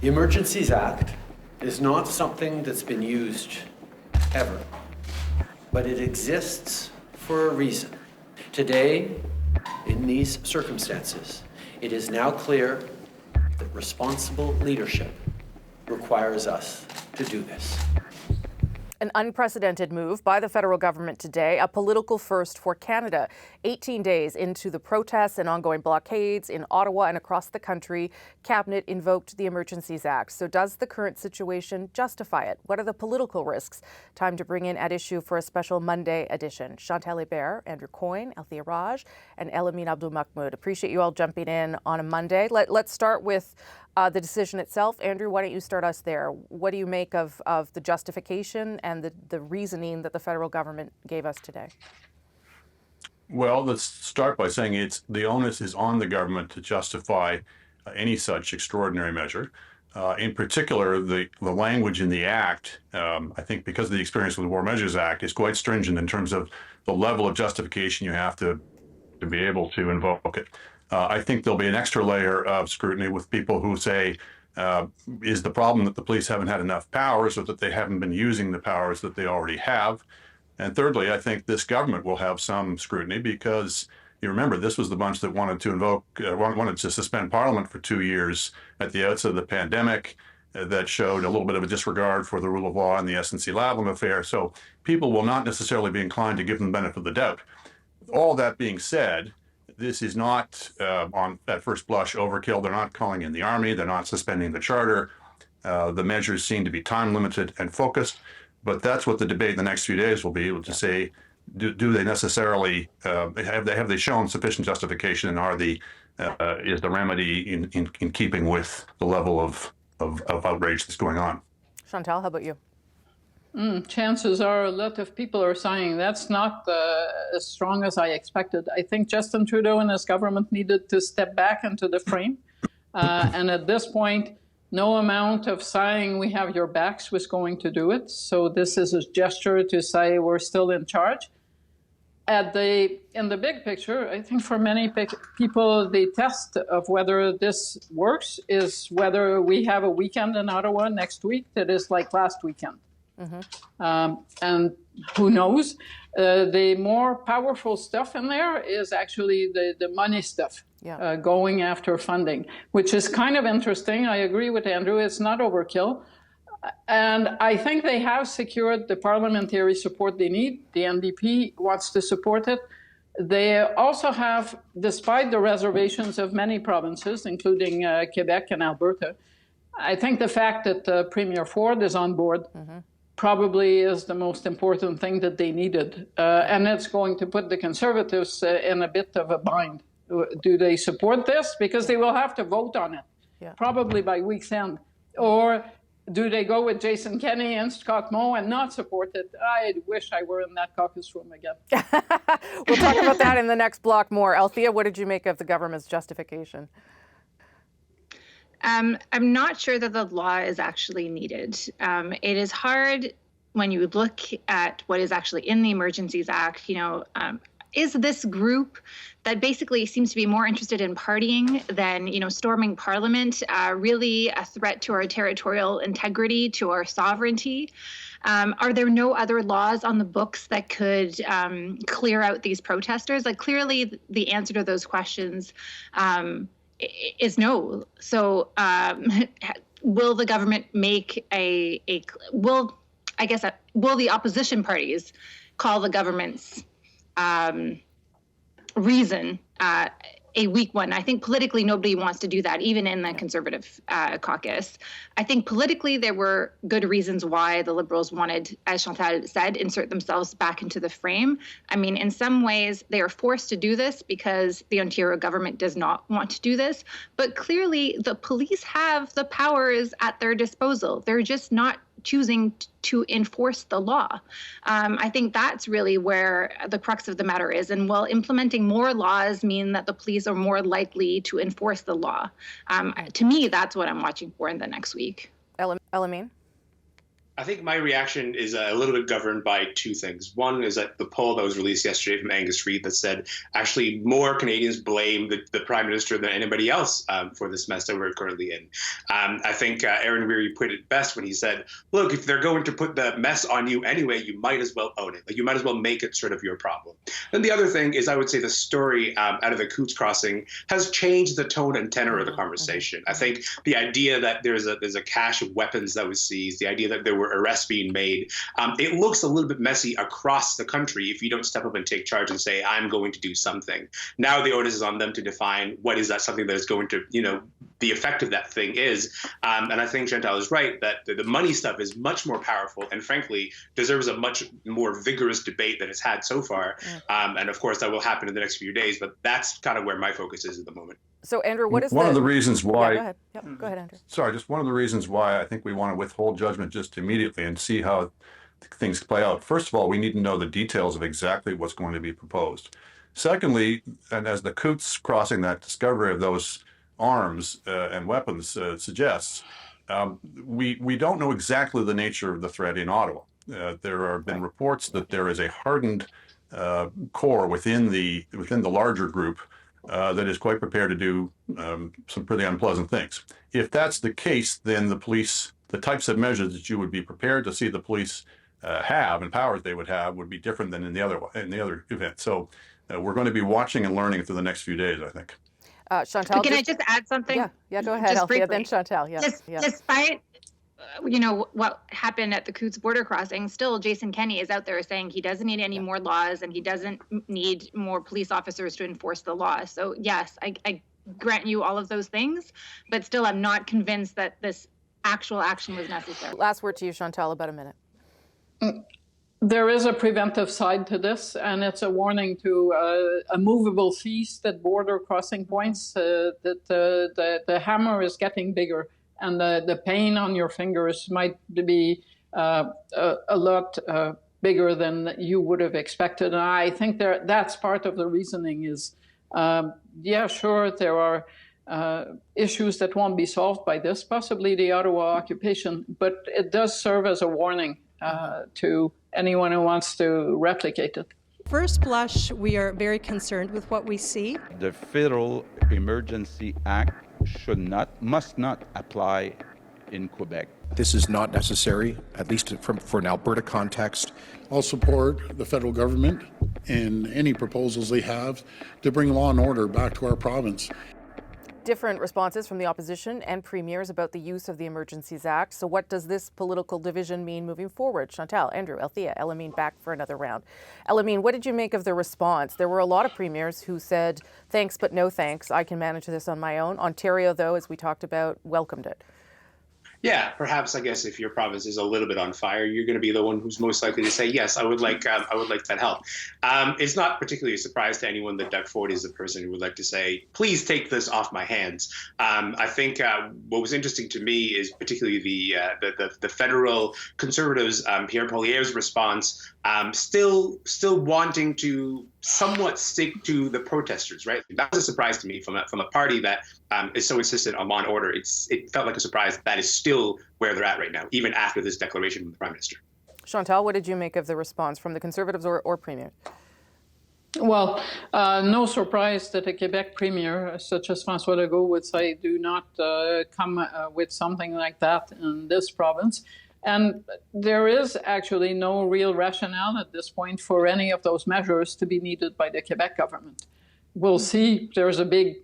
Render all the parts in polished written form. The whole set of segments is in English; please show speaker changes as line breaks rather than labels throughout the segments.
The Emergencies Act is not something that's been used ever, but it exists for a reason. Today, in these circumstances, it is now clear that responsible leadership requires us to do this.
An unprecedented move by the federal government today, a political first for Canada. 18 days into the protests and ongoing blockades in Ottawa and across the country, Cabinet invoked the Emergencies Act. So does the current situation justify it? What are the political risks? Time to bring in at issue for a special Monday edition. Chantal Hebert, Andrew Coyne, Althia, and Elamin Abdelmahmoud. Appreciate you all jumping in on a Monday. Let's start with the decision itself. Andrew, why don't you start us there? What do you make of the justification and the reasoning that the federal government gave us today?
Well, let's start by saying the onus is on the government to justify any such extraordinary measure. In particular, the language in the Act, I think because of the experience with the War Measures Act, is quite stringent in terms of the level of justification you have to be able to invoke it. I think there'll be an extra layer of scrutiny with people who say, is the problem that the police haven't had enough powers or that they haven't been using the powers that they already have? And thirdly, I think this government will have some scrutiny because you remember this was the bunch that wanted to suspend Parliament for 2 years at the outset of the pandemic, that showed a little bit of a disregard for the rule of law and the SNC-Lavalin affair. So people will not necessarily be inclined to give them the benefit of the doubt. All that being said, this is not, on at first blush, overkill. They're not calling in the army. They're not suspending the charter. The measures seem to be time limited and focused. But that's what the debate in the next few days will be able to say, do they necessarily, have they shown sufficient justification, and is the remedy in keeping with the level of outrage that's going on?
Chantal, how about you?
Chances are a lot of people are saying that's not as strong as I expected. I think Justin Trudeau and his government needed to step back into the frame. And at this point, no amount of saying we have your backs was going to do it. So this is a gesture to say we're still in charge. In the big picture, I think for many people, the test of whether this works is whether we have a weekend in Ottawa next week that is like last weekend. And who knows? The more powerful stuff in there is actually the money stuff, going after funding, which is kind of interesting. I agree with Andrew. It's not overkill. And I think they have secured the parliamentary support they need. The NDP wants to support it. They also have, despite the reservations of many provinces, including Quebec and Alberta, I think the fact that Premier Ford is on board probably is the most important thing that they needed. And it's going to put the Conservatives in a bit of a bind. Do they support this? Because they will have to vote on it, probably by week's end. Or do they go with Jason Kenney and Scott Moe and not support it? I wish I were in that caucus room again.
We'll talk about that in the next block more. Althia, what did you make of the government's justification?
I'm not sure that the law is actually needed. It is hard when you look at what is actually in the Emergencies Act. Is this group that basically seems to be more interested in partying than, storming Parliament, really a threat to our territorial integrity, to our sovereignty? Are there no other laws on the books that could clear out these protesters? Clearly, the answer to those questions is no. So will the government make will the opposition parties call the government's reason a weak one? I think politically nobody wants to do that, even in the Conservative caucus. I think politically there were good reasons why the Liberals wanted, as Chantal said, insert themselves back into the frame. I mean, in some ways they are forced to do this because the Ontario government does not want to do this. But clearly the police have the powers at their disposal. They're just not choosing to enforce the law. I think that's really where the crux of the matter is. And will implementing more laws mean that the police are more likely to enforce the law? To me, that's what I'm watching for in the next week.
Elamin?
I think my reaction is a little bit governed by two things. One is that the poll that was released yesterday from Angus Reid that said actually more Canadians blame the Prime Minister than anybody else for this mess that we're currently in. I think Aaron Weary put it best when he said, look, if they're going to put the mess on you anyway, you might as well own it. Like, you might as well make it sort of your problem. And the other thing is, I would say the story out of the Coutts crossing has changed the tone and tenor of the conversation. I think the idea that there's a cache of weapons that was seized, the idea that there were arrests being made, it looks a little bit messy across the country if you don't step up and take charge and say, I'm going to do something. Now the onus is on them to define what is that something that is going to, the effect of that thing is. And I think Chantal is right that the money stuff is much more powerful and frankly deserves a much more vigorous debate than it's had so far. And of course that will happen in the next few days, but that's kind of where my focus is at the moment.
So Andrew, what is
one of the reasons why?
Yeah, go ahead. Yep, go ahead, Andrew.
Sorry, just one of the reasons why I think we want to withhold judgment just immediately and see how things play out. First of all, we need to know the details of exactly what's going to be proposed. Secondly, and as the Coutts crossing, that discovery of those arms and weapons suggests, we don't know exactly the nature of the threat in Ottawa. There have been reports that there is a hardened core within the larger group that is quite prepared to do some pretty unpleasant things. If that's the case, then the types of measures that you would be prepared to see the police have and powers they would have would be different than in the other event. So we're going to be watching and learning through the next few days, I think.
Can
Chantal,
I just add something?
Yeah, go ahead, Althia, then Chantal.
Despite what happened at the Coutts border crossing, still Jason Kenney is out there saying he doesn't need any more laws and he doesn't need more police officers to enforce the law. So yes, I grant you all of those things, but still I'm not convinced that this actual action was necessary.
Last word to you, Chantal, about a minute.
There is a preventive side to this, and it's a warning to a movable feast at border crossing points that the hammer is getting bigger. And the pain on your fingers might be a lot bigger than you would have expected. And I think that's part of the reasoning is, sure, there are issues that won't be solved by this, possibly the Ottawa occupation, but it does serve as a warning to anyone who wants to replicate it.
First blush, we are very concerned with what we see.
The Federal Emergency Act must not apply in Quebec.
This is not necessary, at least for an Alberta context.
I'll support the federal government in any proposals they have to bring law and order back to our province.
Different responses from the opposition and premiers about the use of the Emergencies Act. So what does this political division mean moving forward? Chantal, Andrew, Althia, Elamin back for another round. Elamin, what did you make of the response? There were a lot of premiers who said, thanks, but no thanks. I can manage this on my own. Ontario, though, as we talked about, welcomed it.
Yeah, perhaps I guess if your province is a little bit on fire, you're going to be the one who's most likely to say yes. I would like that help. It's not particularly a surprise to anyone that Doug Ford is the person who would like to say, please take this off my hands. I think what was interesting to me is particularly the federal Conservatives, Pierre Poilievre's response, still wanting to somewhat stick to the protesters, right? That was a surprise to me from a party that is so insistent on law and order. It felt like a surprise that is still where they're at right now, even after this declaration from the Prime Minister.
Chantal, what did you make of the response from the Conservatives or Premier?
Well, no surprise that a Quebec Premier, such as François Legault, would say, do not come with something like that in this province. And there is actually no real rationale at this point for any of those measures to be needed by the Quebec government. We'll see. There's a big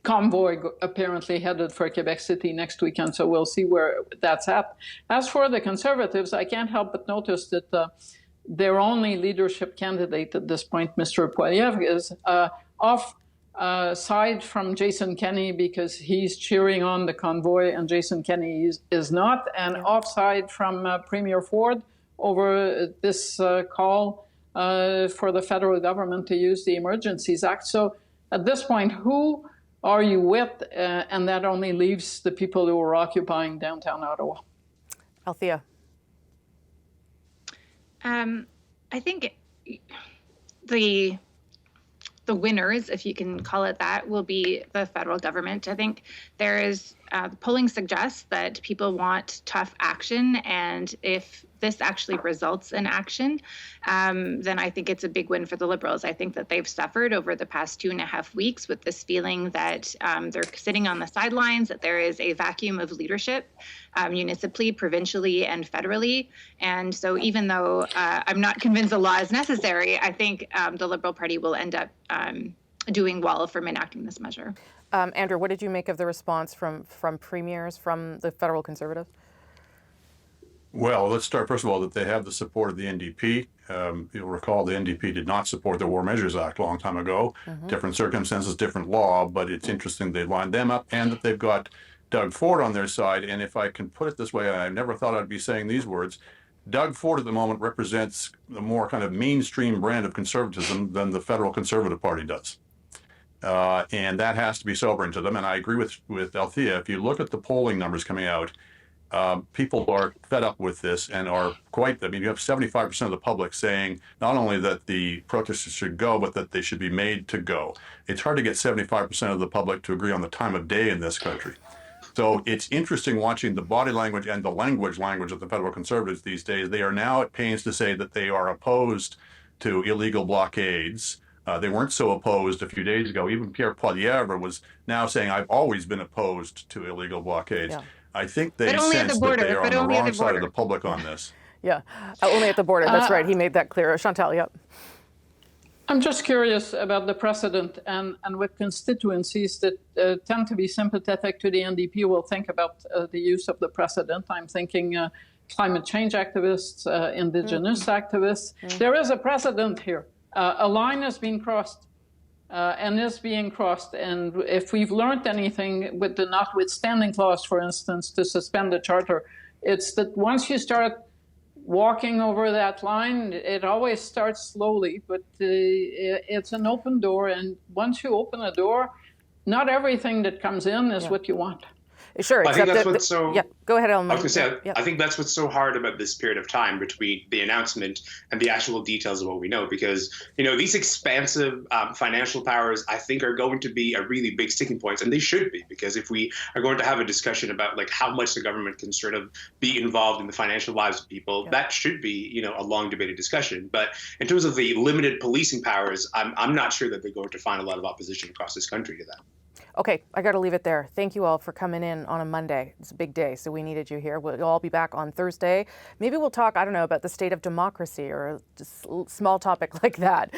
convoy apparently headed for Quebec City next weekend, so we'll see where that's at. As for the Conservatives, I can't help but notice that their only leadership candidate at this point, Mr. Poilievre, is side from Jason Kenney because he's cheering on the convoy and Jason Kenney is not, and offside from Premier Ford over this call for the federal government to use the Emergencies Act. So at this point, who are you with? And that only leaves the people who are occupying downtown Ottawa.
Althia.
I think the the winners, if you can call it that, will be the federal government. I think there is, the polling suggests that people want tough action, and if this actually results in action, then I think it's a big win for the Liberals. I think that they've suffered over the past 2.5 weeks with this feeling that they're sitting on the sidelines, that there is a vacuum of leadership municipally, provincially, and federally. And so even though I'm not convinced the law is necessary, I think the Liberal Party will end up doing well from enacting this measure.
Andrew, what did you make of the response from premiers, from the federal Conservatives?
Well, let's start, first of all, that they have the support of the NDP. You'll recall the NDP did not support the War Measures Act a long time ago. Different circumstances, different law, but it's interesting they lined them up and that they've got Doug Ford on their side. And if I can put it this way, I never thought I'd be saying these words, Doug Ford at the moment represents the more kind of mainstream brand of conservatism than the federal Conservative Party does. And that has to be sobering to them. And I agree with Althia. If you look at the polling numbers coming out, people are fed up with this and are quite, I mean, you have 75% of the public saying not only that the protesters should go, but that they should be made to go. It's hard to get 75% of the public to agree on the time of day in this country. So it's interesting watching the body language and the language of the federal Conservatives these days. They are now at pains to say that they are opposed to illegal blockades. They weren't so opposed a few days ago. Even Pierre Poilievre was now saying, I've always been opposed to illegal blockades. Yeah. I think they sense that they are on the wrong side of the public on this.
Yeah, only at the border. That's right. He made that clear. Chantal, yep.
I'm just curious about the precedent and with constituencies that tend to be sympathetic to the NDP will think about the use of the precedent. I'm thinking climate change activists, Indigenous activists. There is a precedent here. A line has been crossed and is being crossed. And if we've learned anything with the notwithstanding clause, for instance, to suspend the charter, it's that once you start walking over that line, it always starts slowly, but it's an open door. And once you open a door, not everything that comes in is what you want.
Sure,
I think that's what's so.
Yeah, go ahead, Elamin.
I was going to say, I think that's what's so hard about this period of time between the announcement and the actual details of what we know, because these expansive financial powers, I think, are going to be a really big sticking point, and they should be, because if we are going to have a discussion about like how much the government can sort of be involved in the financial lives of people, that should be a long debated discussion. But in terms of the limited policing powers, I'm not sure that they're going to find a lot of opposition across this country to that.
Okay, I got to leave it there. Thank you all for coming in on a Monday. It's a big day, so we needed you here. We'll all be back on Thursday. Maybe we'll talk, I don't know, about the state of democracy or just a small topic like that.